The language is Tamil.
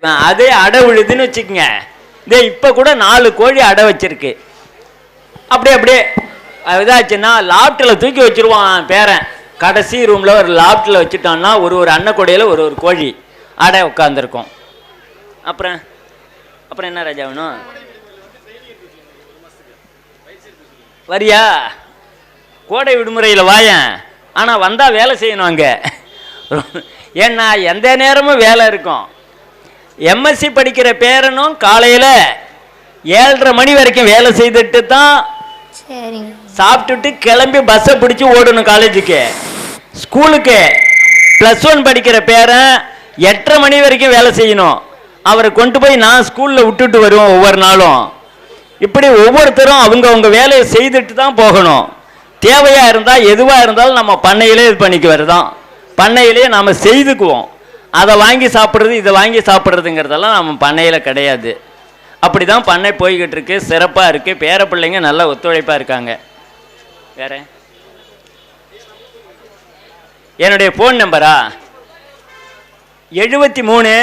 அதே அடை விழுதுன்னு வச்சுக்கோங்க. இதே இப்போ கூட 4 கோழி அடை வச்சிருக்கு. அப்படியே இதாச்சுன்னா லாப்டில் தூக்கி வச்சுருவான் பேரன். கடைசி ரூமில் ஒரு லாப்டில் வச்சுட்டோன்னா ஒரு அன்னக்கொடையில் ஒரு கோழி அடை உட்காந்துருக்கும். அப்புறம் என்ன ராஜா வேணும்? வரியா? கோடை விடுமுறையில் வாயன். ஆனால் வந்தால் வேலை செய்யணும் அங்கே. ஏன்னா எந்த நேரமும் வேலை இருக்கும். எம்எஸ்சி படிக்கிற பேரனும் காலையில் 7:30 மணி வரைக்கும் வேலை செய்துட்டு தான் சாப்பிட்டுட்டு கிளம்பி பஸ்ஸை பிடிச்சி ஓடணும் காலேஜுக்கு. ஸ்கூலுக்கு +1 படிக்கிற பேரன் 8:30 மணி வரைக்கும் வேலை செய்யணும். அவரை கொண்டு போய் நான் ஸ்கூலில் விட்டுட்டு வருவோம் ஒவ்வொரு நாளும். இப்படி ஒவ்வொருத்தரும் அவங்க வேலையை செய்துட்டு தான் போகணும். தேவையாக இருந்தால் எதுவாக இருந்தாலும் நம்ம பண்ணையிலே இது பண்ணிக்குவது தான். பண்ணையிலே நாம் செய்துக்குவோம். அதை வாங்கி சாப்பிட்றது இதை வாங்கி சாப்பிட்றதுங்கிறதெல்லாம் நம்ம பண்ணையில் கிடையாது. அப்படி தான் பண்ணை போய்கிட்டு இருக்கு. சிறப்பாக இருக்குது. பேர பிள்ளைங்க நல்லா ஒத்துழைப்பாக இருக்காங்க. வேற என்னுடைய ஃபோன் நம்பரா 73